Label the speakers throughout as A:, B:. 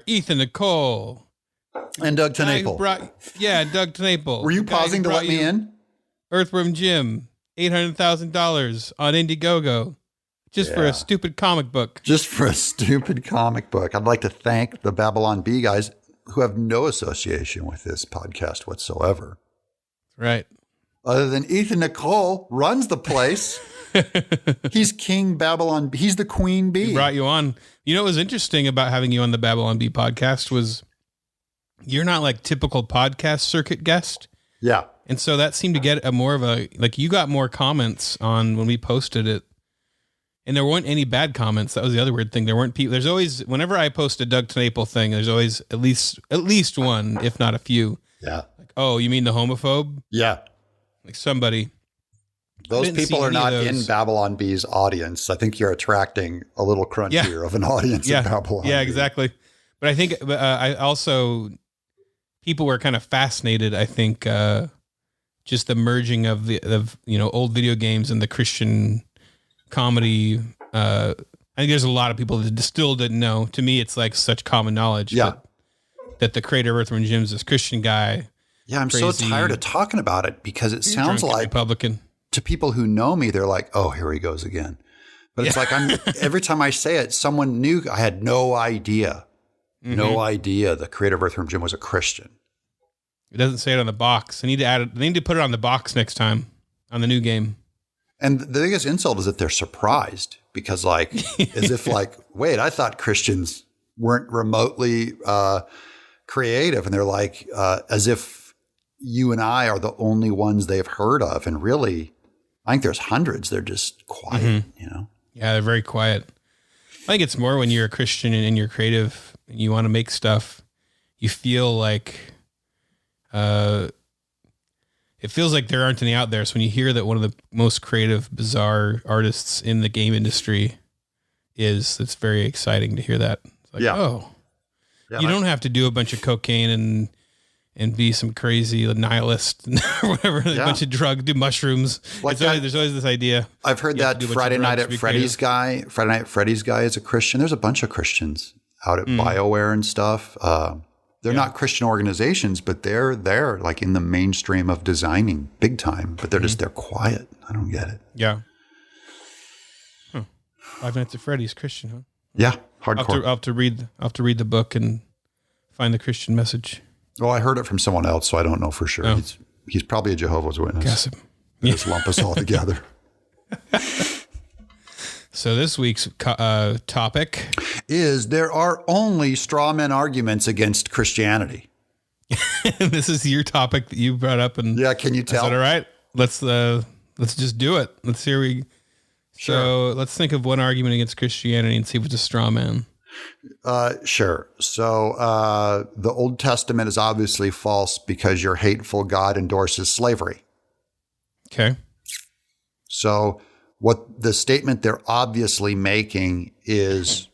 A: Ethan Nicole.
B: And Doug Tenaple.
A: Doug Tenaple.
B: Were you pausing to let me in?
A: Earthworm Jim, $800,000 on Indiegogo. Just for a stupid comic book.
B: Just for a stupid comic book. I'd like to thank the Babylon Bee guys who have no association with this podcast whatsoever.
A: Right.
B: Other than Ethan Nicole runs the place. He's King Babylon. He's the Queen Bee.
A: He brought you on. You know what was interesting about having you on the Babylon Bee podcast was you're not like typical podcast circuit guest.
B: Yeah.
A: And so that seemed to get you got more comments on when we posted it. And there weren't any bad comments. That was the other weird thing. There weren't people. There's always, whenever I post a Doug Tenaple thing, there's always at least one, if not a few.
B: Yeah.
A: Like, oh, you mean the homophobe?
B: Yeah.
A: Like somebody.
B: Those people are not in Babylon Bee's audience. I think you're attracting a little crunchier of an audience in Babylon Bee.
A: Yeah, exactly. But I think I also, people were kind of fascinated, I think, just the merging of old video games and the Christian comedy. I think there's a lot of people that still didn't know. To me, it's like such common knowledge.
B: Yeah.
A: That the creator of Earthworm Jim is this Christian guy.
B: Yeah, I'm so tired of talking about it because it sounds like
A: Republican.
B: To people who know me, they're like, "Oh, here he goes again." But it's like every time I say it, someone new. I had no idea, no idea the creator of Earthworm Jim was a Christian.
A: It doesn't say it on the box. They need to add it. They need to put it on the box next time on the new game. And
B: the biggest insult is that they're surprised because, like, as if like, wait, I thought Christians weren't remotely creative, and they're like, as if you and I are the only ones they've heard of, and really, I think there's hundreds. They're just quiet, you know. Yeah, they're very quiet. I think it's more when you're a Christian and you're creative and you want to make stuff, you feel like. It feels like there aren't any out there. So when you hear that one of the most creative, bizarre artists in the game industry it's very exciting to hear that. It's like, you don't have to do a bunch of cocaine and be some crazy nihilist or whatever, a bunch of drugs, do mushrooms. Like there's always this idea. I've heard that Friday Night at Freddy's guy is a Christian. There's a bunch of Christians out at BioWare and stuff. They're not Christian organizations, but they're like in the mainstream of designing big time, but they're quiet. I don't get it. Yeah. Huh. Five Nights at Freddy's Christian, huh? Yeah. Hardcore. I'll have to read the book and find the Christian message. Well, I heard it from someone else, so I don't know for sure. Oh. He's probably a Jehovah's Witness. Gossip. Just lump us all together. So this week's topic is there are only straw man arguments against Christianity. This is your topic that you brought up, and can you tell? Is that all right? Let's just do it. Let's hear So let's think of one argument against Christianity and see if it's a straw man. Sure. So the Old Testament is obviously false because your hateful God endorses slavery. Okay. So what the statement they're obviously making is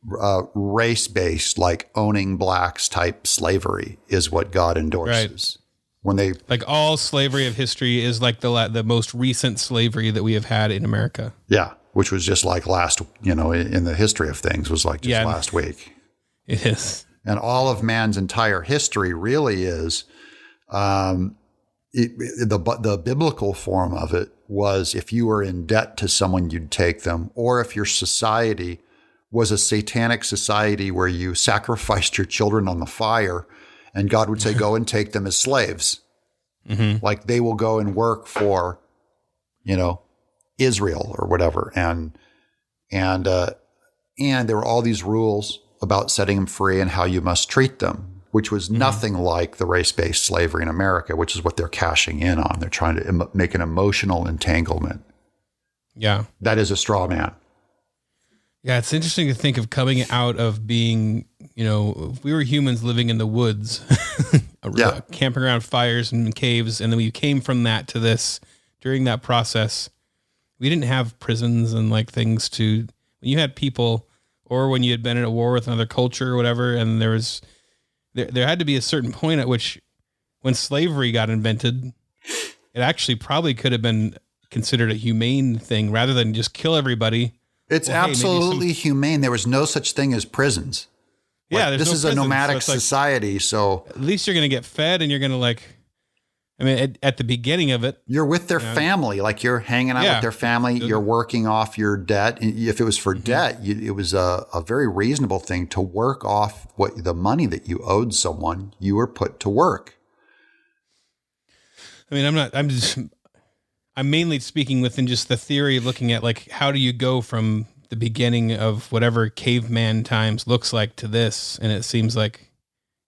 B: race-based, like owning blacks type slavery is what God endorses. Right. When they like all slavery of history is like the most recent slavery that we have had in America. Yeah, which was just like last, in the history of things was like just last week. It is. And all of man's entire history really is the biblical form of it was if you were in debt to someone, you'd take them, or if your society was a satanic society where you sacrificed your children on the fire and God would say, go and take them as slaves. Mm-hmm. Like they will go and work for, Israel or whatever. And there were all these rules about setting them free and how you must treat them, which was nothing like the race-based slavery in America, which is what they're cashing in on. They're trying to make an emotional entanglement. Yeah. That is a straw man. Yeah, it's interesting to think of coming out of being, if we were humans living in the woods, camping around fires and caves, and then we came from that to this. During that process, we didn't have prisons and like things to, when you had people, or when you had been in a war with another culture or whatever, and there had to be a certain point at which, when slavery got invented, it actually probably could have been considered a humane thing rather than just kill everybody. It's absolutely humane. There was no such thing as prisons.
A: Yeah,
C: this is a nomadic society, so
A: at least you're going to get fed, and you're going to I mean, at the beginning of it,
C: you're with their family, like you're hanging out with their family. You're working off your debt. If it was for debt, it was a very reasonable thing to work off the money that you owed someone. You were put to work.
A: I mean, I'm mainly speaking within just the theory, looking at how do you go from the beginning of whatever caveman times looks like to this. And it seems like,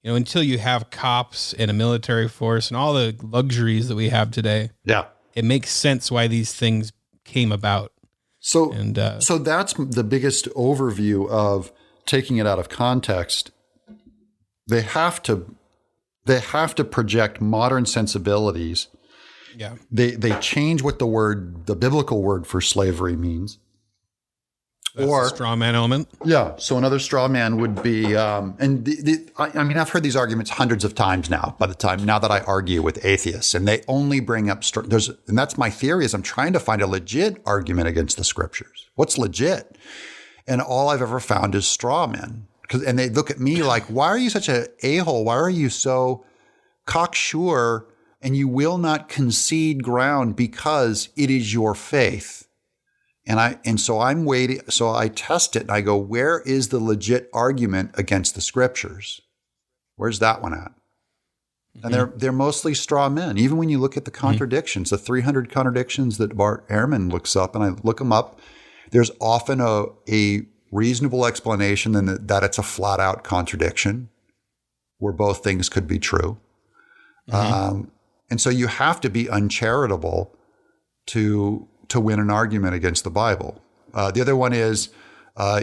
A: until you have cops and a military force and all the luxuries that we have today, it makes sense why these things came about.
C: So that's the biggest overview of taking it out of context. They have to project modern sensibilities.
A: Yeah.
C: They change what the biblical word for slavery means.
A: That's a straw man element.
C: Yeah. So another straw man would be, I mean, I've heard these arguments hundreds of times now now that I argue with atheists, and they only bring up, and that's my theory, is I'm trying to find a legit argument against the scriptures. What's legit? And all I've ever found is straw men. And they look at me like, why are you such an a-hole? Why are you so cocksure, and you will not concede ground because it is your faith? And so I'm waiting. So I test it and I go, where is the legit argument against the scriptures? Where's that one at? And they're mostly straw men. Even when you look at the contradictions, the 300 contradictions that Bart Ehrman looks up, and I look them up, there's often a reasonable explanation that it's a flat out contradiction where both things could be true. And so you have to be uncharitable to win an argument against the Bible. The other one is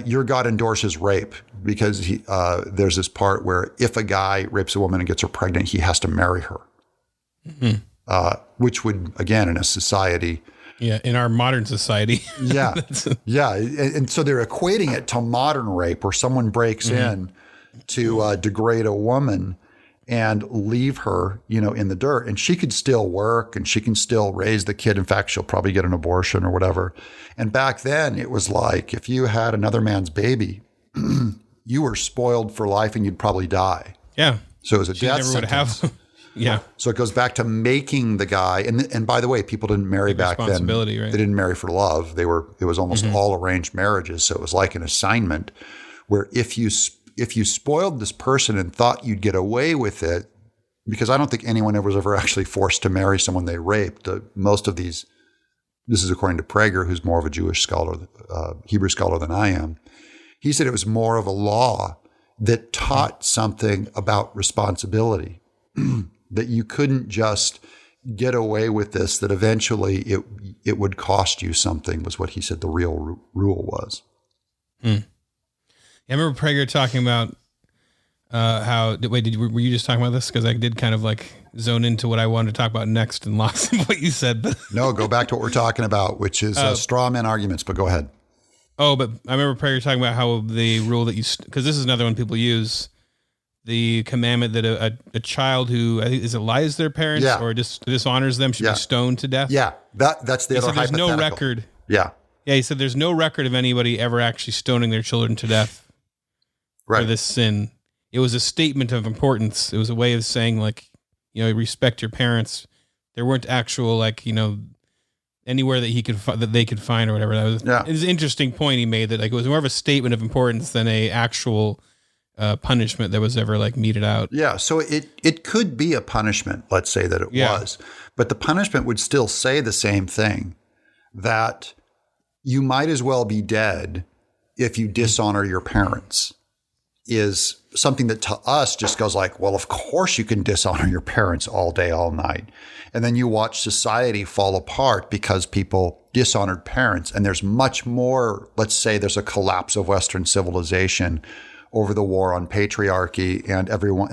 C: your God endorses rape, because there's this part where if a guy rapes a woman and gets her pregnant, he has to marry her, which would, again, in a society.
A: Yeah, in our modern society.
C: Yeah. And so they're equating it to modern rape, where someone breaks in to degrade a woman and leave her, in the dirt, and she could still work and she can still raise the kid. In fact, she'll probably get an abortion or whatever. And back then it was like, if you had another man's baby, you were spoiled for life and you'd probably die.
A: Yeah.
C: So it was a death sentence.
A: Yeah.
C: So it goes back to making the guy. And by the way, people didn't marry back then.
A: Right?
C: They didn't marry for love. It was almost all arranged marriages. So it was like an assignment where if you spoiled this person and thought you'd get away with it, because I don't think anyone was ever actually forced to marry someone they raped. Most of these, this is according to Prager, who's more of a Jewish scholar, Hebrew scholar than I am. He said it was more of a law that taught something about responsibility, that you couldn't just get away with this, that eventually it would cost you something, was what he said the real rule was.
A: I remember Prager talking about were you just talking about this? Because I did kind of zone into what I wanted to talk about next and lost what you said.
C: No, go back to what we're talking about, which is straw man arguments, but go ahead.
A: Oh, but I remember Prager talking about how the rule that because this is another one people use, the commandment that a child who, I think, lies their parents or dishonors them should be stoned to death.
C: Yeah, that's the other hypothetical.
A: There's no record.
C: Yeah.
A: Yeah, he said there's no record of anybody ever actually stoning their children to death. For this sin. It was a statement of importance. It was a way of saying, respect your parents. There weren't actual, anywhere that they could find or whatever. That was it was an interesting point he made, that it was more of a statement of importance than a actual punishment that was ever meted out.
C: Yeah, so it could be a punishment. Let's say that it was, but the punishment would still say the same thing, that you might as well be dead if you dishonor your parents. Is something that to us just goes well, of course you can dishonor your parents all day, all night. And then you watch society fall apart because people dishonored parents. And there's much more, let's say there's a collapse of Western civilization over the war on patriarchy and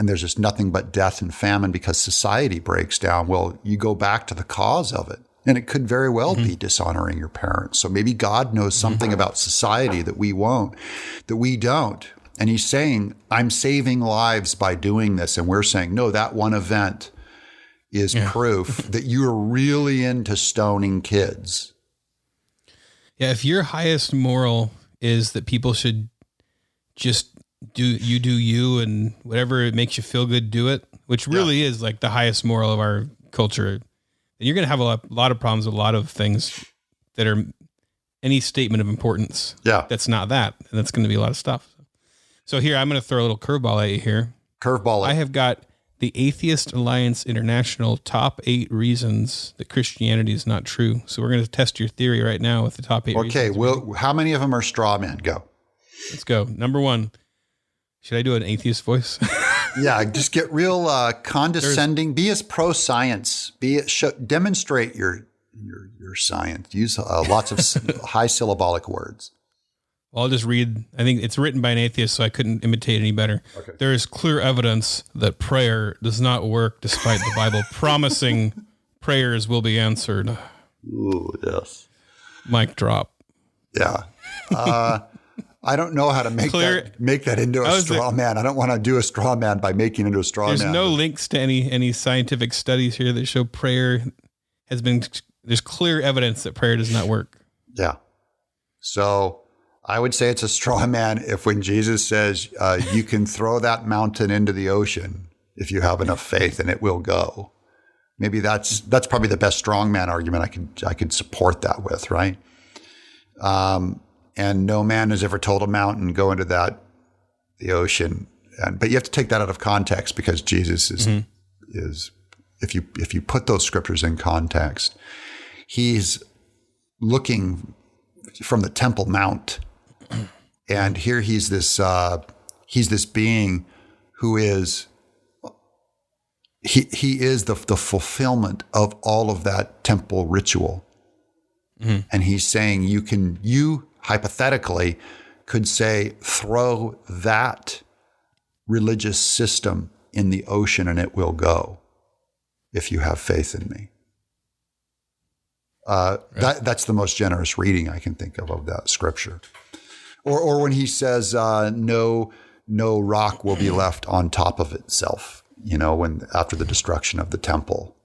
C: there's just nothing but death and famine because society breaks down. Well, you go back to the cause of it. And it could very well be dishonoring your parents. So maybe God knows something about society that we don't. And he's saying, I'm saving lives by doing this. And we're saying, no, that one event is proof that you're really into stoning kids.
A: Yeah, if your highest moral is that people should just do you, and whatever it makes you feel good, do it, which really is like the highest moral of our culture. And you're going to have a lot of problems with a lot of things that are any statement of importance.
C: Yeah.
A: That's not that. And that's going to be a lot of stuff. So here, I'm going to throw a little curveball at you here.
C: Curveball.
A: I have got the Atheist Alliance International top 8 reasons that Christianity is not true. So we're going to test your theory right now with the top 8 reasons.
C: Okay, well, how many of them are straw men? Go.
A: Let's go. Number 1. Should I do an atheist voice?
C: Yeah, just get real condescending. Be as pro-science. Demonstrate your science. Use lots of high syllabolic words.
A: Well, I'll just read. I think it's written by an atheist, so I couldn't imitate any better. Okay. There is clear evidence that prayer does not work despite the Bible promising prayers will be answered.
C: Ooh, yes.
A: Mic drop.
C: Yeah. I don't know how to make that into a straw man. I don't want to do a straw man by making it into a straw man.
A: There's no links to any scientific studies here that show prayer has been. There's clear evidence that prayer does not work.
C: Yeah. So I would say it's a straw man if when Jesus says you can throw that mountain into the ocean if you have enough faith and it will go. Maybe that's probably the best strong man argument I could support that with, right? And no man has ever told a mountain go into the ocean. But you have to take that out of context because Jesus is if you put those scriptures in context, he's looking from the Temple Mount, and here he's this being who is he is the fulfillment of all of that temple ritual, and he's saying you hypothetically could say throw that religious system in the ocean and it will go if you have faith in me. That's the most generous reading I can think of that scripture. Or when he says, no rock will be left on top of itself, after the destruction of the temple.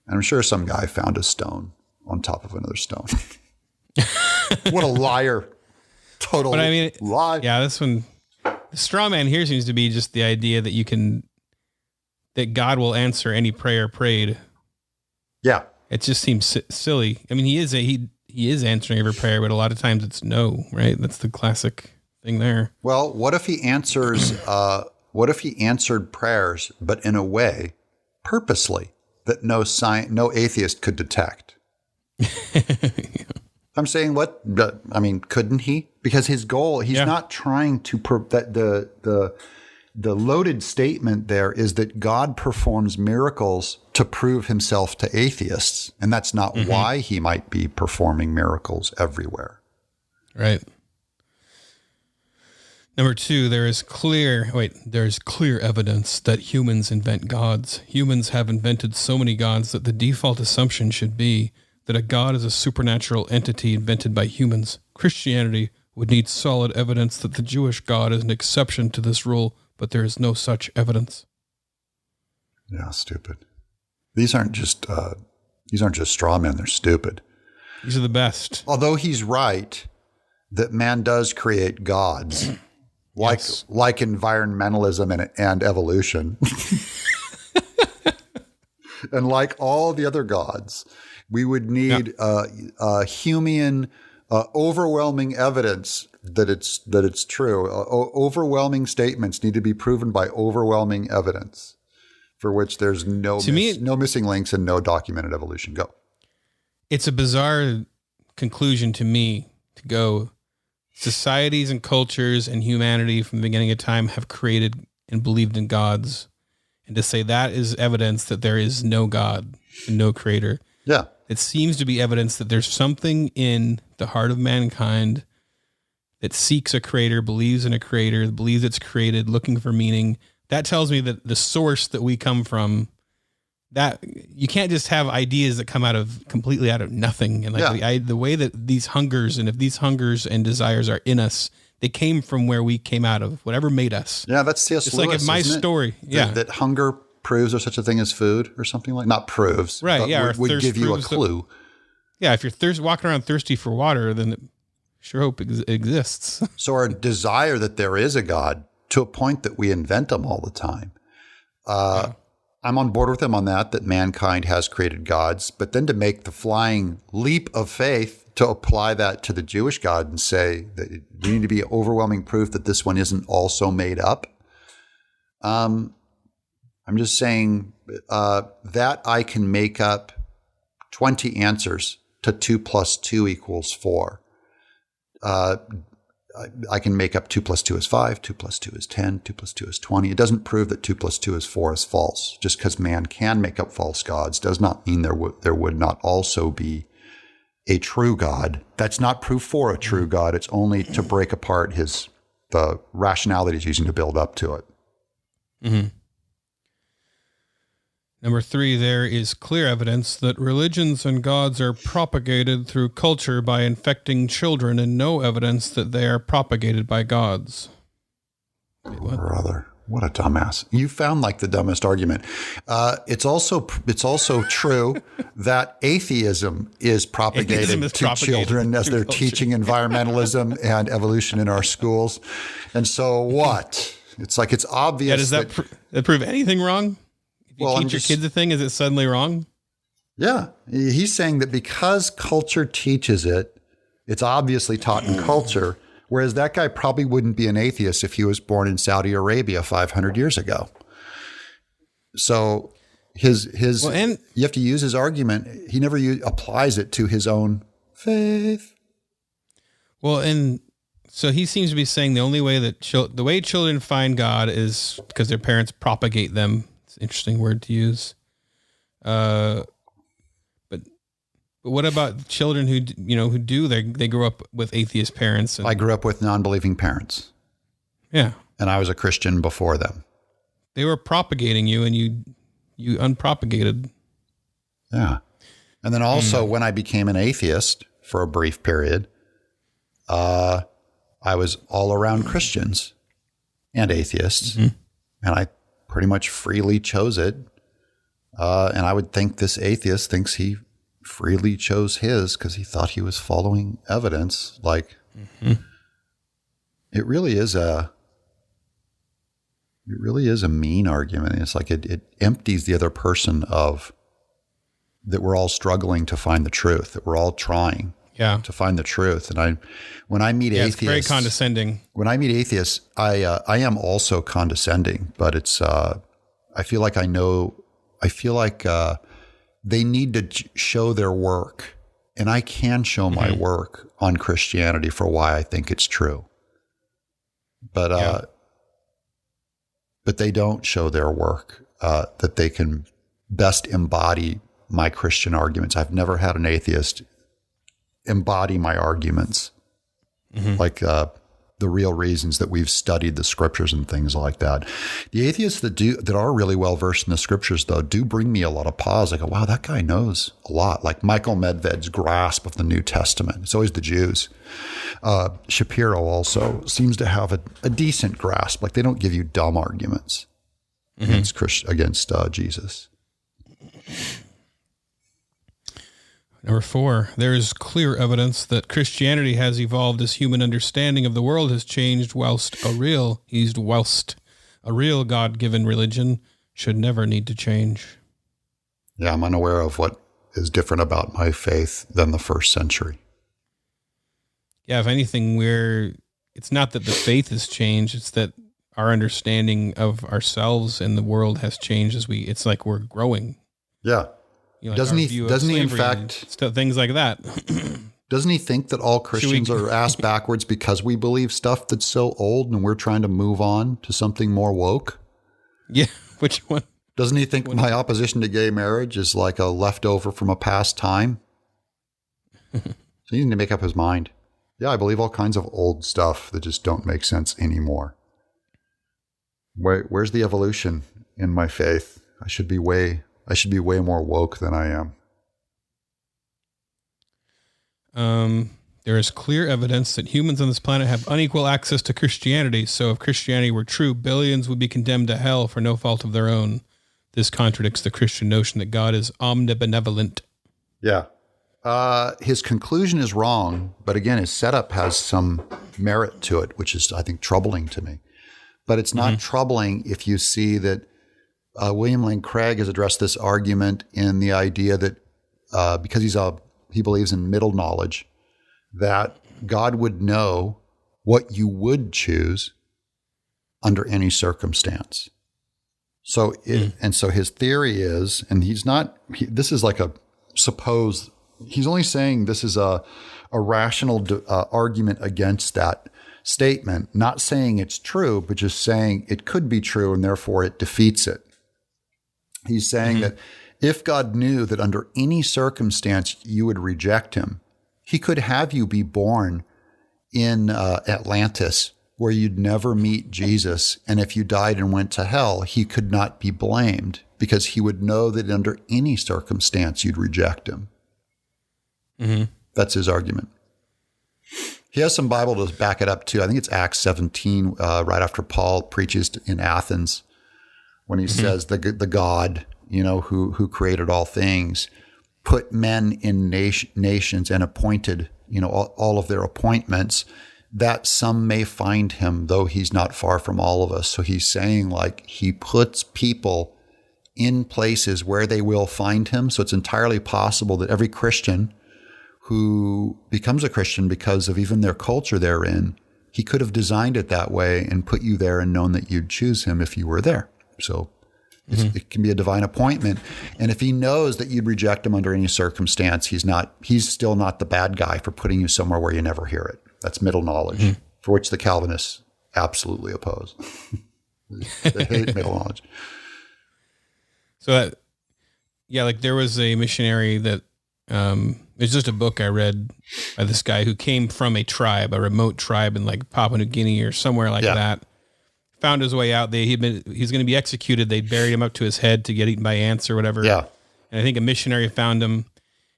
C: And I'm sure some guy found a stone on top of another stone. What a liar. Total lie.
A: Yeah, this one, the straw man here seems to be just the idea that God will answer any prayer prayed.
C: Yeah.
A: It just seems silly. I mean, he is answering every prayer, but a lot of times it's no, right? That's the classic thing there.
C: Well, what if he answers, what if he answered prayers, but in a way purposely that no atheist could detect? I'm saying couldn't he? Because his goal, he's not trying to the loaded statement there is that God performs miracles to prove himself to atheists. And that's not why he might be performing miracles everywhere.
A: Right. Number 2, there's clear evidence that humans invent gods. Humans have invented so many gods that the default assumption should be that a god is a supernatural entity invented by humans. Christianity would need solid evidence that the Jewish God is an exception to this rule, but there is no such evidence.
C: Yeah, stupid. These aren't just straw men, they're stupid.
A: These are the best.
C: Although he's right that man does create gods, like environmentalism and evolution. And like all the other gods, we would need Humean overwhelming evidence that it's true. Overwhelming statements need to be proven by overwhelming evidence, for which there's no missing links and no documented evolution. Go.
A: It's a bizarre conclusion to me to go. Societies and cultures and humanity from the beginning of time have created and believed in gods, and to say that is evidence that there is no God and no creator.
C: Yeah.
A: It seems to be evidence that there's something in the heart of mankind that seeks a creator, believes in a creator, believes it's created, looking for meaning. That tells me that the source that we come from, that you can't just have ideas that come completely out of nothing. And the way that these hungers, and if these hungers and desires are in us, they came from where we came out of, whatever made us.
C: Yeah, that's C.S.
A: It's
C: Lewis,
A: like if my story.
C: That hunger proves there's such a thing as food or something like, not proves,
A: right?
C: But would give you a clue.
A: If you're walking around thirsty for water, then sure hope it exists.
C: So our desire that there is a God to a point that we invent them all the time. I'm on board with him on that mankind has created gods, but then to make the flying leap of faith to apply that to the Jewish God and say that you need to be overwhelming proof that this one isn't also made up. I'm just saying that I can make up 20 answers to 2 + 2 = 4. I can make up 2 + 2 is 5, 2 + 2 is 10, 2 + 2 is 20. It doesn't prove that 2 + 2 is 4 is false. Just because man can make up false gods does not mean there would not also be a true God. That's not proof for a true God. It's only to break apart the rationale that he's using to build up to it.
A: Mm-hmm. Number 3, there is clear evidence that religions and gods are propagated through culture by infecting children, and no evidence that they are propagated by gods.
C: Wait, what? Brother, what a dumbass. You found like the dumbest argument. It's also true that atheism is propagated to children as they're teaching environmentalism and evolution in our schools. And so what? It's like, it's obvious.
A: Yeah, does that prove anything wrong? If you teach your kids a thing, is it suddenly wrong?
C: Yeah. He's saying that because culture teaches it, it's obviously taught in culture, whereas that guy probably wouldn't be an atheist if he was born in Saudi Arabia 500 years ago. So you have to use his argument. He never applies it to his own faith.
A: Well, and so he seems to be saying the only way that the way children find God is because their parents propagate them. It's an interesting word to use. But what about children who they grow up with atheist parents?
C: I grew up with non-believing parents.
A: Yeah.
C: And I was a Christian before them.
A: They were propagating you and you unpropagated.
C: Yeah. And then also when I became an atheist for a brief period, I was all around Christians and atheists, and I pretty much freely chose it. And I would think this atheist thinks he freely chose his because he thought he was following evidence. Like, it really is a mean argument. It's like it empties the other person of that we're all struggling to find the truth, that we're all trying to find the truth. And when I meet atheists,
A: it's very condescending.
C: When I meet atheists, I am also condescending, but it's, I feel like they need to show their work, and I can show my work on Christianity for why I think it's true. But they don't show their work, that they can best embody my Christian arguments. I've never had an atheist embody my arguments, like the real reasons that we've studied the scriptures and things like that. The atheists that are really well versed in the scriptures, though, do bring me a lot of pause. I go, wow, that guy knows a lot. Like Michael Medved's grasp of the New Testament. It's always the Jews. Shapiro also seems to have a decent grasp. Like they don't give you dumb arguments against Jesus.
A: Number 4, there is clear evidence that Christianity has evolved as human understanding of the world has changed whilst a real God-given religion should never need to change.
C: Yeah, I'm unaware of what is different about my faith than the first century.
A: Yeah, if anything, it's not that the faith has changed, it's that our understanding of ourselves and the world has changed it's like we're growing.
C: Yeah. Doesn't he in fact
A: things like that?
C: Doesn't he think that all Christians are ass backwards because we believe stuff that's so old and we're trying to move on to something more woke?
A: Yeah, which one?
C: Doesn't he think my opposition to gay marriage is like a leftover from a past time? So he needs to make up his mind. Yeah, I believe all kinds of old stuff that just don't make sense anymore. Where's the evolution in my faith? I should be way more woke than I am.
A: There is clear evidence that humans on this planet have unequal access to Christianity. So if Christianity were true, billions would be condemned to hell for no fault of their own. This contradicts the Christian notion that God is omnibenevolent.
C: Yeah. His conclusion is wrong, but again, his setup has some merit to it, which is, I think, troubling to me. But it's not troubling if you see that William Lane Craig has addressed this argument in the idea that because he believes in middle knowledge, that God would know what you would choose under any circumstance. So, and so his theory is, and this is like he's only saying this is a rational argument against that statement, not saying it's true, but just saying it could be true and therefore it defeats it. He's saying that if God knew that under any circumstance you would reject him, he could have you be born in Atlantis where you'd never meet Jesus. And if you died and went to hell, he could not be blamed because he would know that under any circumstance you'd reject him. That's his argument. He has some Bible to back it up too. I think it's Acts 17, right after Paul preaches in Athens, when he says the God, who created all things, put men in nations and appointed, all of their appointments, that some may find him, though he's not far from all of us. So he's saying he puts people in places where they will find him. So it's entirely possible that every Christian who becomes a Christian because of even their culture they're in, he could have designed it that way and put you there and known that you'd choose him if you were there. So it can be a divine appointment. And if he knows that you'd reject him under any circumstance, he's still not the bad guy for putting you somewhere where you never hear it. That's middle knowledge, for which the Calvinists absolutely oppose. They hate middle knowledge.
A: So there was a missionary that, it's just a book I read by this guy who came from a remote tribe in Papua New Guinea or somewhere like that. Found his way out. He's going to be executed. They buried him up to his head to get eaten by ants or whatever.
C: Yeah.
A: And I think a missionary found him,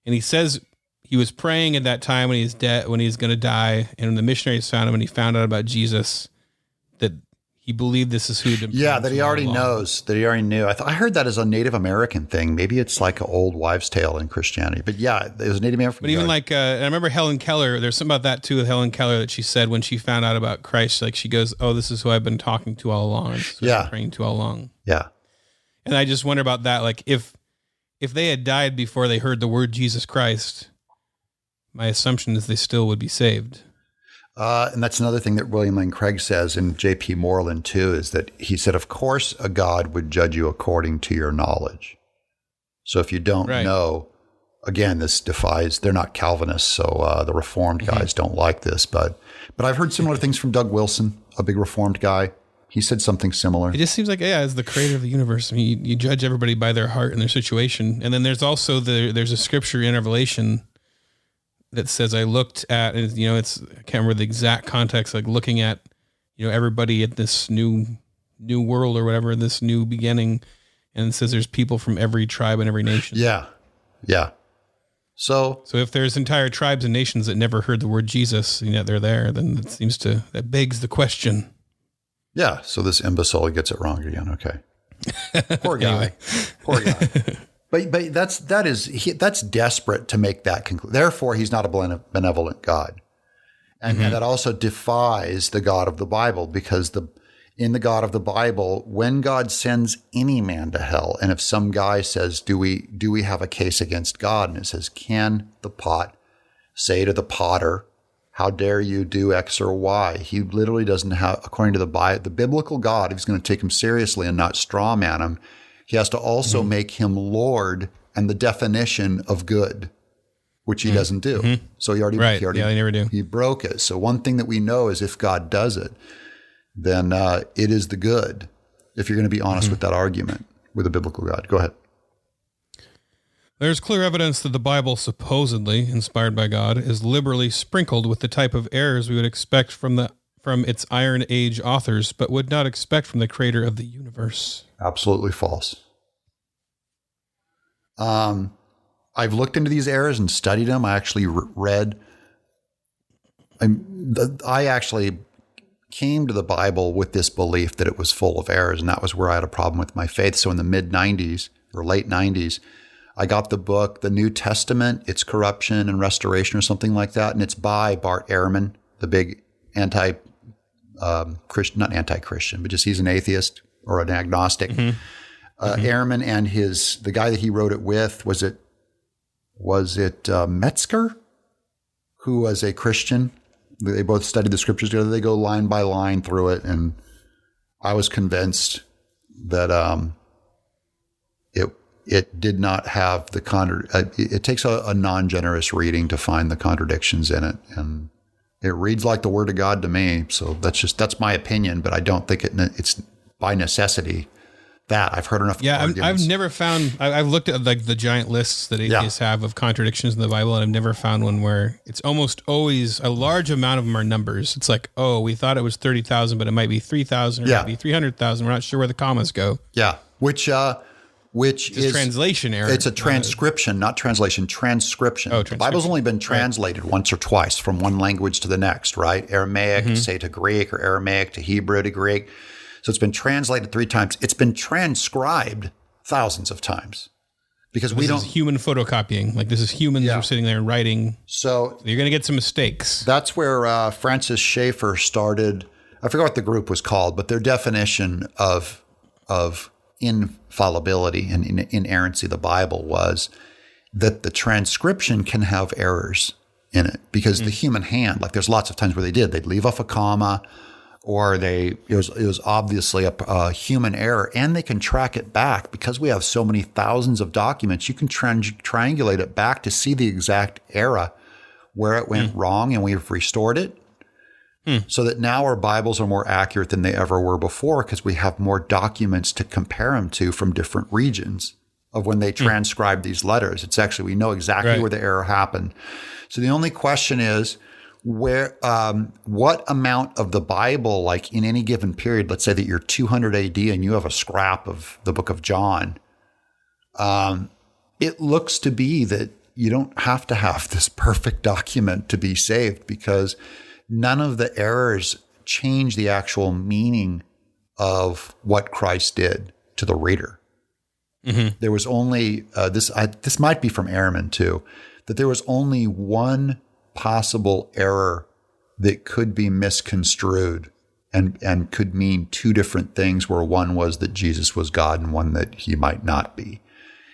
A: and he says he was praying at that time when he's dead, when he's going to die. And when the missionaries found him and he found out about Jesus, that he believed this is who he'd been.
C: Yeah, that he already knows, that he already knew. I heard that as a Native American thing. Maybe it's like an old wives' tale in Christianity. But yeah, it was Native American.
A: But even I remember Helen Keller, there's something about that too with Helen Keller that she said when she found out about Christ, she goes, oh, this is who I've been talking to all along. This is who I've been praying to all along.
C: Yeah. And
A: I just wonder about that. If they had died before they heard the word Jesus Christ, my assumption is they still would be saved.
C: And that's another thing that William Lane Craig says in J.P. Moreland too, is that he said, of course, a God would judge you according to your knowledge. So if you don't know, again, this defies, they're not Calvinists, so the Reformed guys don't like this. But I've heard similar things from Doug Wilson, a big Reformed guy. He said something similar.
A: It just seems like, as the creator of the universe, I mean, you judge everybody by their heart and their situation. And then there's also there's a scripture in Revelation that says, I looked at, and I can't remember the exact context, looking at, everybody at this new world or whatever, this new beginning. And it says there's people from every tribe and every nation.
C: Yeah. Yeah. So
A: if there's entire tribes and nations that never heard the word Jesus, and yet they're there, then that begs the question.
C: Yeah. So this imbecile gets it wrong again. Okay. Poor guy.
A: Anyway.
C: Poor guy. But that's desperate to make that conclusion. Therefore, he's not a benevolent God. And that also defies the God of the Bible, because in the God of the Bible, when God sends any man to hell, and if some guy says, do we have a case against God? And it says, can the pot say to the potter, how dare you do X or Y? He literally doesn't have, according to the biblical God, if he's going to take him seriously and not straw man him, he has to also make him Lord and the definition of good, which he doesn't do. So he already
A: they never do.
C: He broke it. So one thing that we know is if God does it, then it is the good, if you're going to be honest with that argument with a biblical God. Go ahead.
A: There's clear evidence that the Bible, supposedly inspired by God, is liberally sprinkled with the type of errors we would expect from its Iron Age authors, but would not expect from the creator of the universe. Absolutely false.
C: I've looked into these errors and studied them. I actually read. I actually came to the Bible with this belief that it was full of errors, and that was where I had a problem with my faith. So in the mid 90s or late 90s, I got the book, The New Testament, Its Corruption and Restoration, or something like that. And it's by Bart Ehrman, the big Christian, not anti-Christian, but just he's an atheist or an agnostic. Ehrman and the guy that he wrote it with, was it Metzger, who was a Christian? They both studied the scriptures together. They go line by line through it, and I was convinced that it did not have it takes a non-generous reading to find the contradictions in it, and it reads like the Word of God to me. So that's my opinion, but I don't think it's by necessity that. I've heard enough.
A: Yeah, I've never found. I've looked at like the giant lists that atheists have of contradictions in the Bible, and I've never found one where it's almost always a large amount of them are numbers. It's like, oh, we thought it was 30,000, but it might be 3,000 or it might be 300,000. We're not sure where the commas go.
C: Yeah, which is
A: translation error.
C: It's a transcription, not translation. Transcription. The Bible's only been translated once or twice from one language to the next, right? Aramaic, say, to Greek, or Aramaic to Hebrew to Greek. So it's been translated 3 times. It's been transcribed thousands of times because we don't.
A: This is human photocopying. Like, this is humans who are sitting there and writing. So you're going to get some mistakes.
C: That's where Francis Schaeffer started. I forgot what the group was called, but their definition of infallibility and inerrancy of the Bible was that the transcription can have errors in it because the human hand, like there's lots of times where they'd leave off a comma, or it was obviously a human error, and they can track it back because we have so many thousands of documents. You can triangulate it back to see the exact era where it went wrong, and we've restored it. So that now our Bibles are more accurate than they ever were before because we have more documents to compare them to from different regions of when they transcribe these letters. It's actually, we know exactly where the error happened. So the only question is what amount of the Bible, like in any given period, let's say that you're 200 AD and you have a scrap of the book of John. It looks to be that you don't have to have this perfect document to be saved because none of the errors change the actual meaning of what Christ did to the reader. There was only, this might be from Ehrman too, that there was only one possible error that could be misconstrued and could mean 2 different things, where one was that Jesus was God and one that he might not be.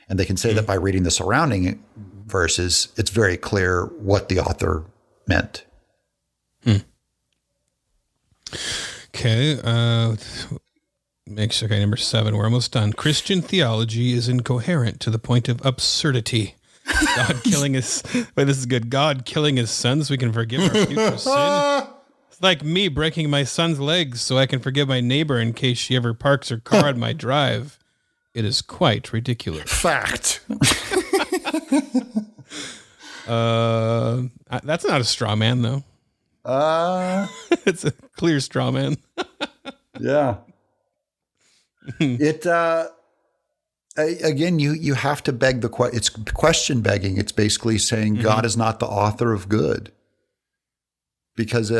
C: And they can say that by reading the surrounding verses, it's very clear what the author meant.
A: Okay. Number 7. We're almost done. Christian theology is incoherent to the point of absurdity. God killing his, this is good. God killing his son so we can forgive our future sin. It's like me breaking my son's legs so I can forgive my neighbor in case she ever parks her car on my drive. It is quite ridiculous.
C: Fact.
A: That's not a straw man, though. It's a clear straw man.
C: Yeah. It again, you have to beg it's question begging. It's basically saying God is not the author of good, because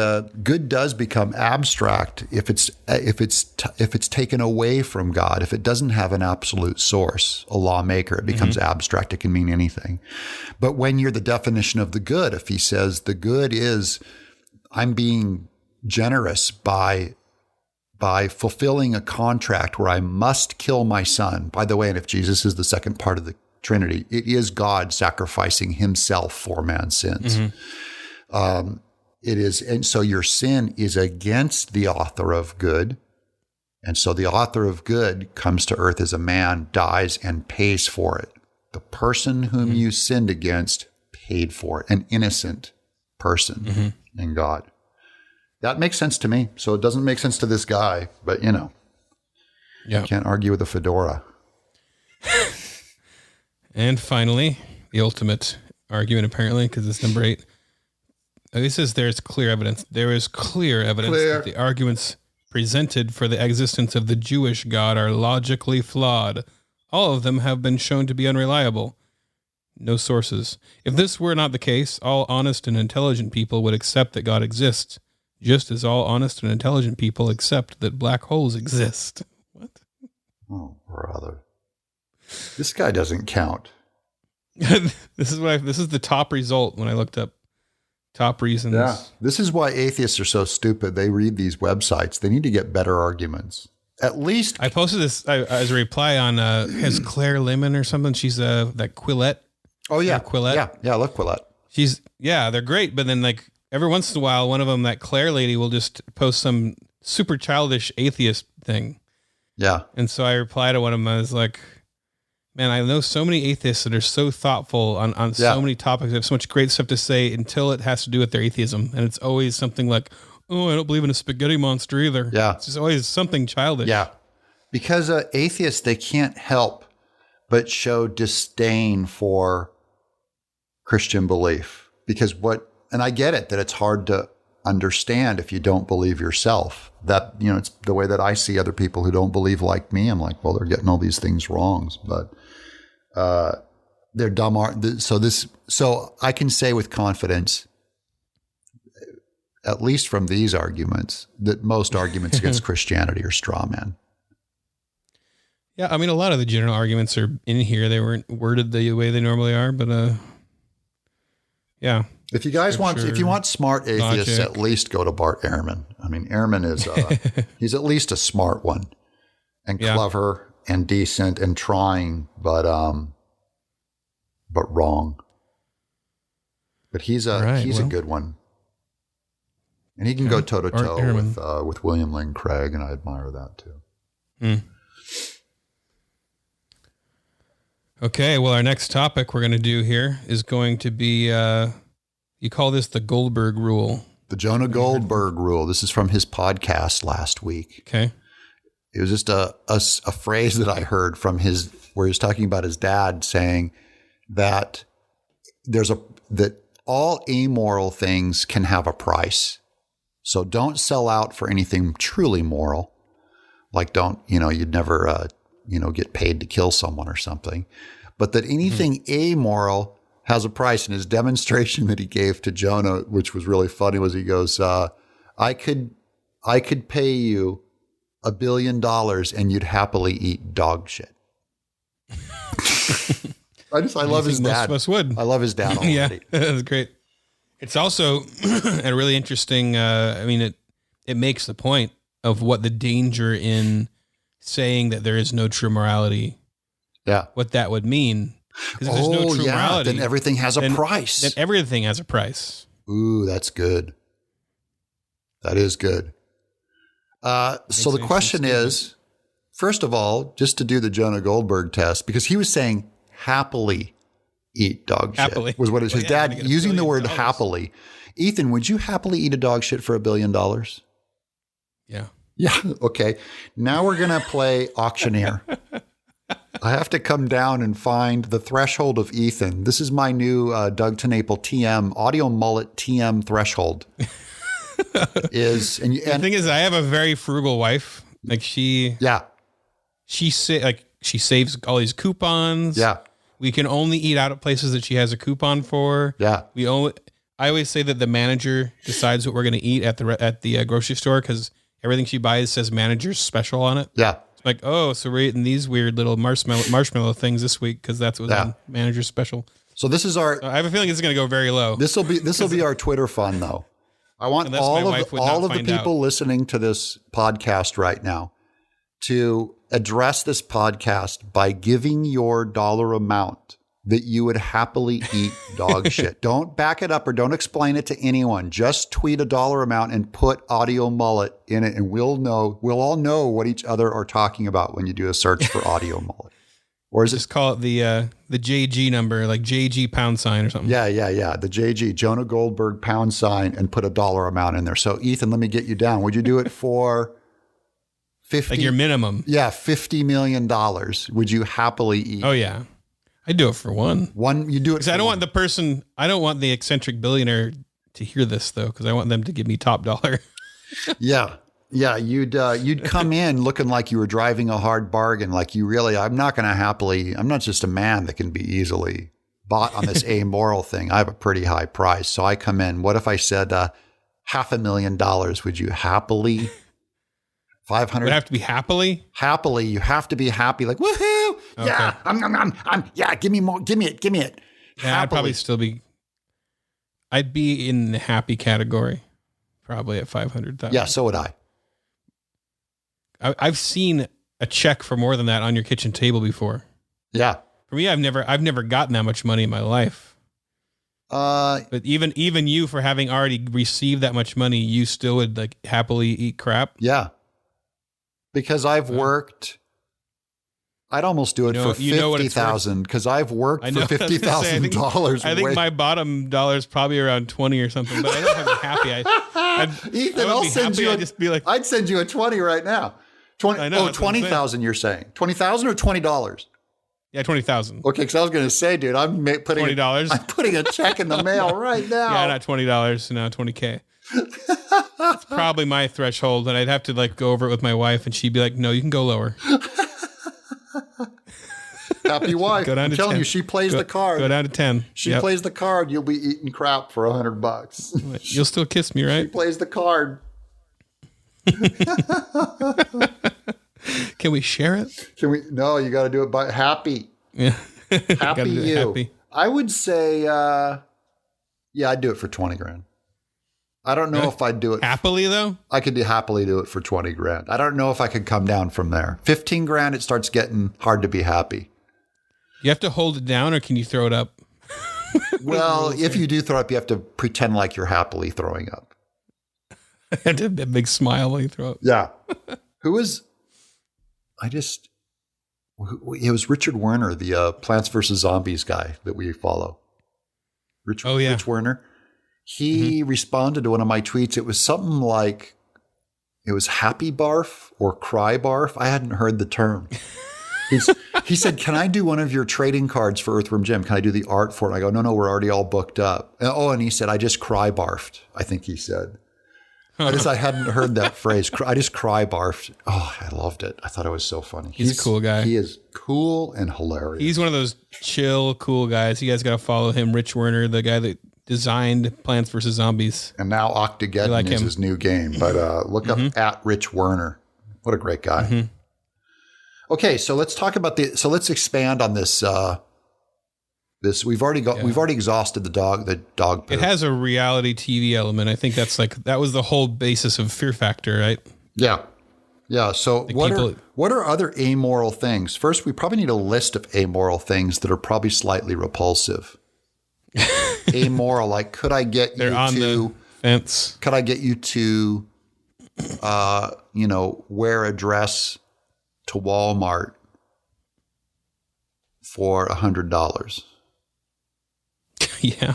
C: good does become abstract if it's taken away from God. If it doesn't have an absolute source, a lawmaker, it becomes abstract. It can mean anything. But when you're the definition of the good, if he says the good is I'm being generous by fulfilling a contract where I must kill my son. By the way, and if Jesus is the second part of the Trinity, it is God sacrificing himself for man's sins. It is, and so your sin is against the author of good. And so the author of good comes to earth as a man, dies, and pays for it. The person whom you sinned against paid for it, an innocent person in God. That makes sense to me. So it doesn't make sense to this guy, but you can't argue with a fedora.
A: And finally, the ultimate argument, apparently, because it's number 8. He says there's clear evidence. There is clear evidence that the arguments presented for the existence of the Jewish God are logically flawed. All of them have been shown to be unreliable. No sources. If this were not the case, all honest and intelligent people would accept that God exists, just as all honest and intelligent people accept that black holes exist. What?
C: Oh, brother. This guy doesn't count.
A: This is the top result when I looked up top reasons.
C: Yeah. This is why atheists are so stupid. They read these websites. They need to get better arguments. At least
A: I posted this as a reply on has Claire Lemon or something. She's that Quillette.
C: Oh yeah,
A: Quillette.
C: Yeah, I love Quillette.
A: They're great. But then like every once in a while, one of them, that Claire lady, will just post some super childish atheist thing.
C: Yeah.
A: And so I replied to one of them. I was like, man, I know so many atheists that are so thoughtful on so many topics. They have so much great stuff to say until it has to do with their atheism. And it's always something like, oh, I don't believe in a spaghetti monster either.
C: Yeah.
A: It's just always something childish.
C: Yeah. Because atheists, they can't help but show disdain for Christian belief. Because and I get it, that it's hard to understand if you don't believe yourself. That, it's the way that I see other people who don't believe like me. I'm like, well, they're getting all these things wrong, but they're dumb. So I can say with confidence, at least from these arguments, that most arguments against Christianity are straw man.
A: Yeah, I mean, a lot of the general arguments are in here. They weren't worded the way they normally are, but yeah.
C: If you guys if you want smart atheists, at least go to Bart Ehrman. I mean, Ehrman is he's at least a smart one, and clever and decent and trying, but wrong. But he's a good one, and he can go toe to toe with William Lane Craig, and I admire that too.
A: Mm. Okay, well, our next topic we're going to do here is going to be. You call this the Goldberg rule.
C: The Jonah Goldberg rule. This is from his podcast last week.
A: Okay.
C: It was just a phrase that I heard from where he was talking about his dad saying that that all amoral things can have a price. So don't sell out for anything truly moral. Like you'd never, get paid to kill someone or something, but that anything amoral has a price. And his demonstration that he gave to Jonah, which was really funny, was he goes, I could pay you $1 billion and you'd happily eat dog shit. I love his dad.
A: Most of us would.
C: I love his dad already.
A: Yeah, that's great. It's also a really interesting, it makes the point of what the danger in saying that there is no true morality.
C: Yeah.
A: What that would mean. Because if there's no true morality,
C: then everything has a price.
A: Then everything has a price.
C: Ooh, that's good. That is good. So the question is, first of all, just to do the Jonah Goldberg test, because he was saying happily eat dog shit was what his dad using the word happily. Ethan, would you happily eat a dog shit for $1 billion?
A: Yeah.
C: Yeah. Okay. Now we're going to play auctioneer. I have to come down and find the threshold of Ethan. This is my new Doug TeNapel TM audio mullet TM threshold. The
A: thing is, I have a very frugal wife. Like she saves all these coupons.
C: Yeah.
A: We can only eat out at places that she has a coupon for.
C: Yeah.
A: I always say that the manager decides what we're going to eat at the grocery store because everything she buys says manager's special on it.
C: Yeah.
A: Like, oh, so we're eating these weird little marshmallow things this week because that's what was on manager's special.
C: So this is our.
A: I have a feeling it's going to go very low.
C: This will be our Twitter fun, though. I want all of the people listening to this podcast right now to address this podcast by giving your dollar amount that you would happily eat dog shit. Don't back it up or don't explain it to anyone. Just tweet a dollar amount and put audio mullet in it, and we'll all know what each other are talking about when you do a search for audio mullet. Or is
A: just call it the JG number, like JG £, or something.
C: Yeah. The JG, Jonah Goldberg £, and put a dollar amount in there. So Ethan, let me get you down. Would you do it for 50?
A: Like your minimum.
C: Yeah, $50 million. Would you happily eat?
A: Oh yeah. I'd do it for one.
C: You do it.
A: Because I don't want the eccentric billionaire to hear this though, because I want them to give me top dollar.
C: Yeah. You'd come in looking like you were driving a hard bargain. Like I'm not just a man that can be easily bought on this amoral thing. I have a pretty high price. So I come in. What if I said $500,000? Would you happily? 500.
A: Would it have to be happily?
C: Happily. You have to be happy. Like, woohoo. Okay. Yeah. Yeah. Give me more. Give me it.
A: Yeah, I'd probably still be. I'd be in the happy category, probably at 500,000.
C: Yeah, so would I.
A: I've seen a check for more than that on your kitchen table before.
C: Yeah.
A: For me, I've never gotten that much money in my life. But even you, for having already received that much money, you still would like happily eat crap.
C: Yeah. Because I've worked. I'd almost do it for 50,000 because I've worked for $50,000.
A: I think my bottom dollar is probably around 20 or something, but I don't have to be happy.
C: Ethan, I'll send you. I'd send you a 20 right now. 20. I know, 20,000. You're saying 20,000 or $20?
A: Yeah, 20,000.
C: Okay, because I was going to say, dude, I'm putting
A: $20.
C: I'm putting a check in the mail right now.
A: Yeah, not $20. No, $20K. It's probably my threshold, and I'd have to like go over it with my wife, and she'd be like, "No, you can go lower."
C: Happy wife.
A: Go down
C: I'm
A: to
C: telling
A: 10.
C: you, she plays the card.
A: Go down to 10.
C: She plays the card. You'll be eating crap for $100.
A: You'll still kiss me, right?
C: She plays the card.
A: Can we share it?
C: No, you got to do it by happy.
A: Yeah.
C: Happy you.
A: Happy.
C: I would say, yeah, I'd do it for 20 grand. I don't know if I'd do it
A: happily though.
C: I could happily do it for 20 grand. I don't know if I could come down from there. 15 grand, it starts getting hard to be happy.
A: You have to hold it down, or can you throw it up?
C: Well, if you do throw up, you have to pretend like you're happily throwing up.
A: And a big smile while you throw up.
C: Yeah. It was Richard Werner, the Plants vs. Zombies guy that we follow. Rich Werner. He responded to one of my tweets. It was something like, it was happy barf or cry barf. I hadn't heard the term. He said, "Can I do one of your trading cards for Earthworm Jim? Can I do the art for it?" I go, no, we're already all booked up. And he said, "I just cry barfed," I think he said. I hadn't heard that phrase. I just cry barfed. Oh, I loved it. I thought it was so funny.
A: He's a cool guy.
C: He is cool and hilarious.
A: He's one of those chill, cool guys. You guys got to follow him. Rich Werner, the guy that designed Plants vs. Zombies.
C: And now Octageddon is his new game. But look up at Rich Werner. What a great guy. Mm-hmm. Okay, so let's talk about let's expand on this. We've already exhausted the dog poop.
A: It has a reality TV element. I think that was the whole basis of Fear Factor, right?
C: Yeah. Yeah. So what are other amoral things? First, we probably need a list of amoral things that are probably slightly repulsive. Amoral, like could I get
A: They're on the fence.
C: Could I get you to wear a dress to Walmart for $100?
A: Yeah.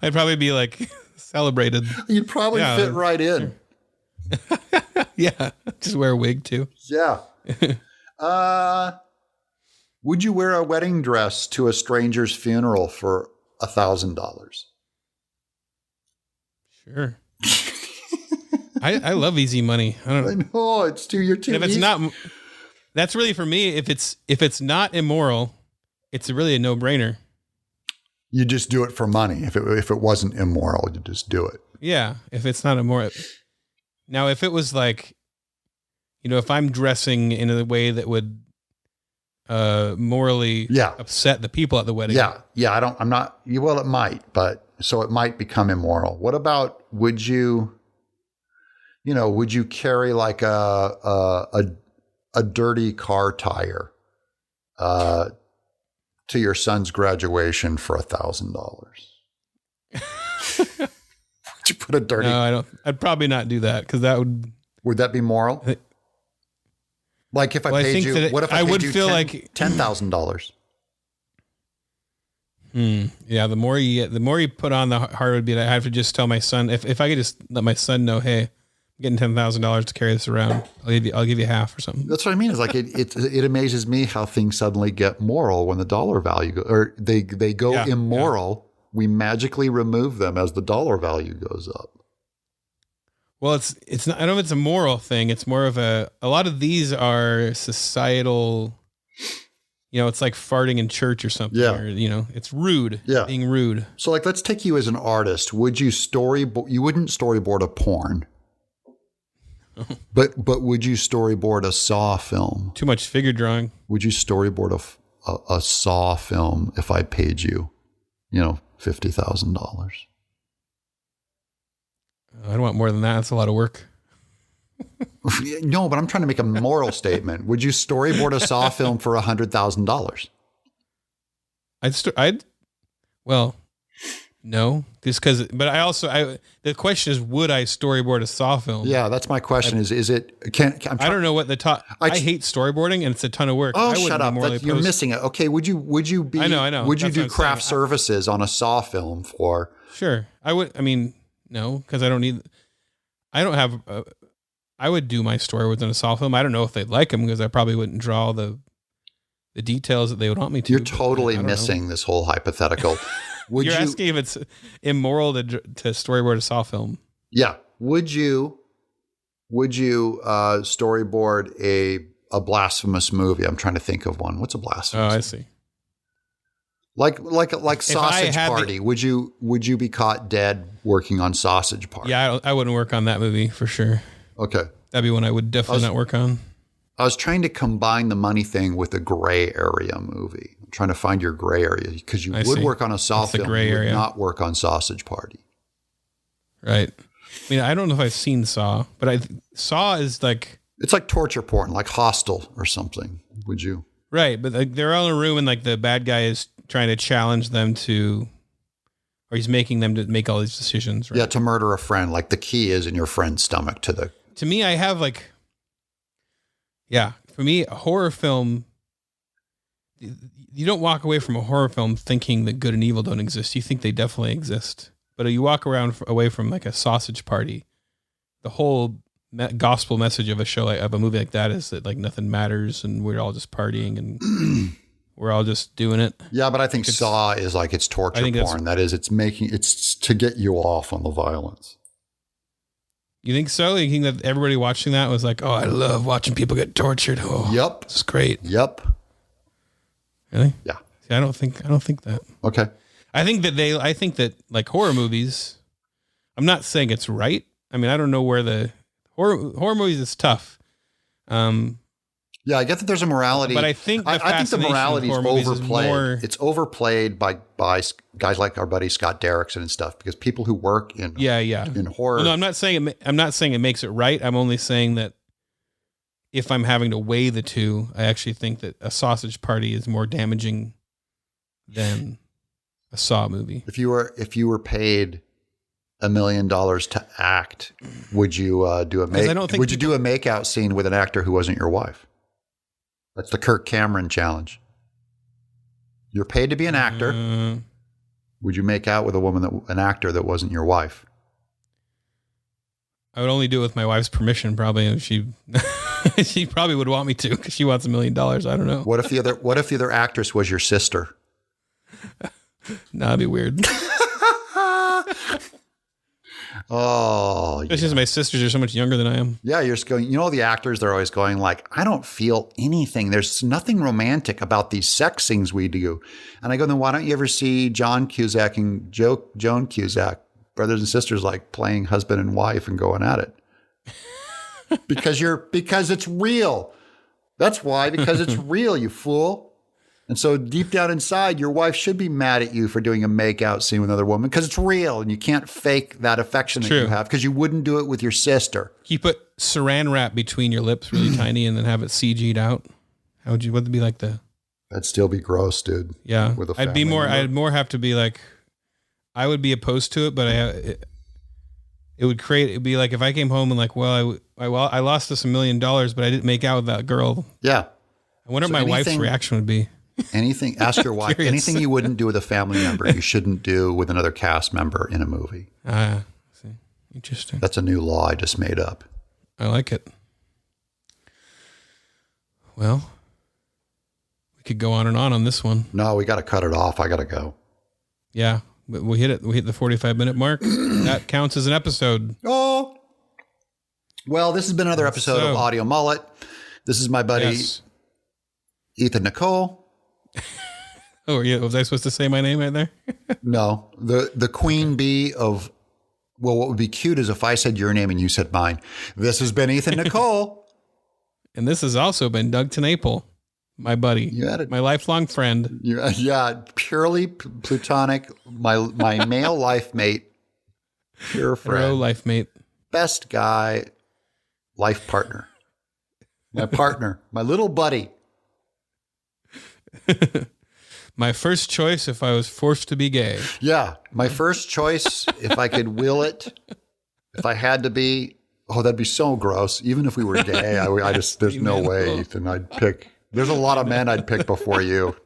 A: I'd probably be like celebrated.
C: You'd probably fit right in.
A: Yeah. Just wear a wig too.
C: Yeah. Would you wear a wedding dress to a stranger's funeral for $1,000?
A: Sure. I love easy money. I don't know.
C: I know you're too.
A: And if it's not, that's really for me. If it's not immoral, it's really a no-brainer.
C: You just do it for money. If it wasn't immoral, you just do it.
A: Yeah. If it's not immoral. Now, if it was like, if I'm dressing in a way that would morally upset the people at the wedding.
C: Yeah. Yeah. It might, but so it might become immoral. What about, would you carry like a dirty car tire, to your son's graduation for $1,000? Would you put a dirty?
A: No, I don't. I'd probably not do that because that would.
C: Would that be moral? Like if I paid you, what if I would feel like $10,000?
A: Yeah, the more you put on, the harder it would be. I have to just tell my son if I could just let my son know, hey, I'm getting $10,000 to carry this around. I'll give you half or something.
C: That's what I mean. It's like it amazes me how things suddenly get moral when the dollar value or they go immoral. Yeah. We magically remove them as the dollar value goes up.
A: Well, it's not. I don't know if it's a moral thing. It's more of a lot of these are societal. It's like farting in church or something. Yeah. Or, it's rude.
C: Yeah.
A: Being rude.
C: So like, let's take you as an artist. Would you you wouldn't storyboard a porn, but would you storyboard a Saw film?
A: Too much figure drawing.
C: Would you storyboard a Saw film if I paid you $50,000.
A: I don't want more than that. That's a lot of work.
C: No, but I'm trying to make a moral statement. Would you storyboard a Saw film for $100,000?
A: No, just because. But the question is, would I storyboard a Saw film?
C: Yeah, that's my question. Is it?
A: I don't know what the top. I hate storyboarding, and it's a ton of work.
C: Oh, shut up! You're missing it. Okay, would you be? I know. Would you do craft services on a Saw film for?
A: Sure, I would. I mean, no, because I don't need. I don't have. I would do my story within a Saw film. I don't know if they'd like them because I probably wouldn't draw the details that they would want me to.
C: You're totally missing this whole hypothetical.
A: You're asking if it's immoral to storyboard a Saw film.
C: Yeah. Would you storyboard a blasphemous movie? I'm trying to think of one. What's a blasphemous?
A: Oh, I see.
C: Like Sausage Party. Would you be caught dead working on Sausage Party?
A: Yeah, I wouldn't work on that movie for sure.
C: Okay.
A: That'd be one I would definitely not work on.
C: I was trying to combine the money thing with a gray area movie. I'm trying to find your gray area because you would work on a Saw film, you would not work on Sausage Party.
A: Right. I mean, I don't know if I've seen Saw, but Saw is like...
C: It's like torture porn, like Hostel or something. Would you?
A: Right, but like they're all in a room and like the bad guy is trying to challenge them to... Or he's making them to make all these decisions, right?
C: Yeah, to murder a friend. Like the key is in your friend's stomach to the...
A: To me, I have like... Yeah, for me, a horror film... You don't walk away from a horror film thinking that good and evil don't exist. You think they definitely exist. But you walk away from like a Sausage Party. The whole gospel message of a show, of a movie like that, is that like nothing matters and we're all just partying and we're all just doing it.
C: Yeah, but I think Saw is like it's torture porn. That is, it's to get you off on the violence.
A: You think so? You think that everybody watching that was like, oh, I love watching people get tortured. Oh,
C: yep,
A: it's great.
C: Yep.
A: Really?
C: Yeah.
A: See, I don't think that.
C: Okay.
A: I think that like horror movies, I'm not saying it's right. I mean, I don't know where the horror movies is tough.
C: Yeah, I get that there's a morality,
A: but I think
C: the morality is overplayed. It's overplayed by guys like our buddy Scott Derrickson and stuff, because people who work in horror.
A: Well, no, I'm not saying it makes it right. I'm only saying that if I'm having to weigh the two, I actually think that a Sausage Party is more damaging than a Saw movie.
C: If you were paid $1 million to act, would you do a makeout scene with an actor who wasn't your wife? That's the Kirk Cameron challenge. You're paid to be an actor. Would you make out with an actor that wasn't your wife?
A: I would only do it with my wife's permission, probably. If she probably would want me to, because she wants $1 million. I don't know.
C: What if the other actress was your sister?
A: No, that'd be weird.
C: Oh,
A: especially since my sisters are so much younger than I am.
C: Yeah, you're just going, the actors, they're always going like, I don't feel anything. There's nothing romantic about these sex scenes we do. And I go, then why don't you ever see John Cusack and Joan Cusack, brothers and sisters, like playing husband and wife and going at it? Because it's real. That's why, because it's real, you fool. And so deep down inside, your wife should be mad at you for doing a makeout scene with another woman, because it's real and you can't fake that affection that you have, because you wouldn't do it with your sister.
A: You put saran wrap between your lips really tiny and then have it CG'd out. Would it be like
C: That'd still be gross, dude.
A: Yeah. I'd more have to be like, I would be opposed to it, but it'd be like if I came home and like, I lost this $1 million, but I didn't make out with that girl.
C: Yeah.
A: I wonder what my wife's reaction would be.
C: Ask your wife, anything you wouldn't do with a family member, you shouldn't do with another cast member in a movie.
A: See. Interesting.
C: That's a new law I just made up.
A: I like it. Well, we could go on and on this one.
C: No, we got to cut it off. I got to go.
A: Yeah, but we hit it. We hit the 45-minute mark. That counts as an episode.
C: Oh. Well, this has been another episode of Audio Mullet. This is my buddy, Ethan Nicole.
A: Oh, yeah. Was I supposed to say my name right there?
C: No. The queen bee of, well, what would be cute is if I said your name and you said mine. This has been Ethan Nicole.
A: And this has also been Doug Tenaple. my buddy, my lifelong friend.
C: Yeah, purely platonic. My male life mate, pure friend,
A: life mate,
C: best guy, life partner, my partner, my little buddy.
B: My first choice if I was forced to be gay.
C: Yeah, my first choice if I could will it. If I had to be, that'd be so gross. Even if we were gay, I just there's no way, Ethan. I'd pick. There's a lot of men I'd pick before you.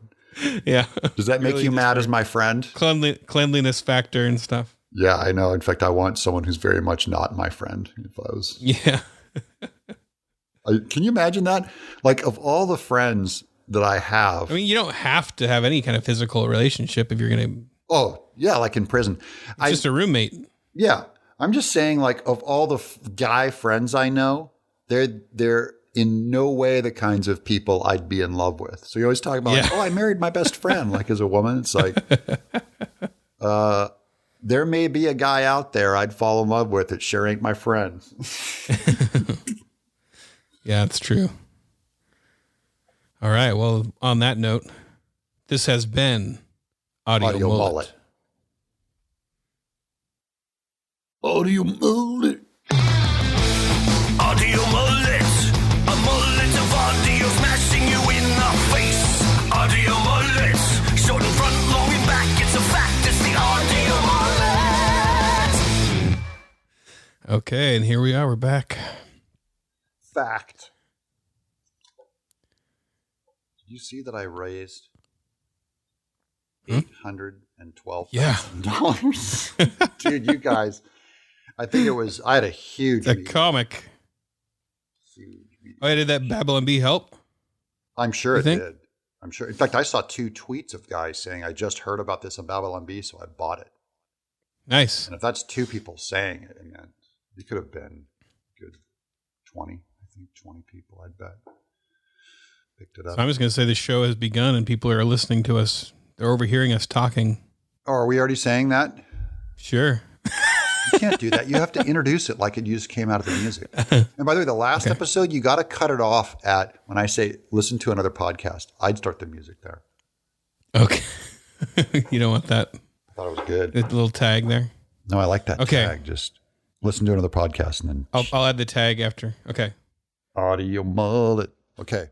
B: Yeah.
C: Does that make you mad as my friend?
B: Cleanliness factor and stuff.
C: Yeah, I know. In fact, I want someone who's very much not my friend. If I was,
B: yeah.
C: Can you imagine that? Like, of all the friends that I have,
B: I mean, you don't have to have any kind of physical relationship if you're going to.
C: Oh yeah, like in prison,
B: just a roommate.
C: Yeah, I'm just saying, like, of all the guy friends I know, they're in no way the kinds of people I'd be in love with. So you always talk about, like, I married my best friend. Like, as a woman, it's like, there may be a guy out there I'd fall in love with that sure ain't my friend.
B: Yeah, it's true. All right. Well, on that note, this has been Audio Mullet.
C: Audio Mullet.
D: Audio Mullet. A mullet of audio smashing you in the face. Audio Mullet. Short in front, long in back. It's a fact. It's the Audio Mullet.
B: Okay, and here we are. We're back.
C: Fact. Did you see that I raised $812,000? Dude, you guys, I think I had a huge
B: comic. Did that Babylon Bee help?
C: I'm sure it did. I'm sure. In fact, I saw 2 tweets of guys saying, I just heard about this on Babylon Bee, so I bought it.
B: Nice.
C: And if that's 2 people saying it, it could have been good 20. I think 20 people, I'd bet. Picked it up.
B: So I'm just going to say the show has begun and people are listening to us. They're overhearing us talking.
C: Oh, are we already saying that?
B: Sure.
C: You can't do that. You have to introduce it like it just came out of the music. And by the way, the last episode, you got to cut it off at when I say listen to another podcast. I'd start the music there.
B: Okay. You don't want that.
C: I thought it was good.
B: The little tag there.
C: No, I like that tag. Just listen to another podcast and then
B: I'll add the tag after. Okay.
C: Audio Mullet. Okay.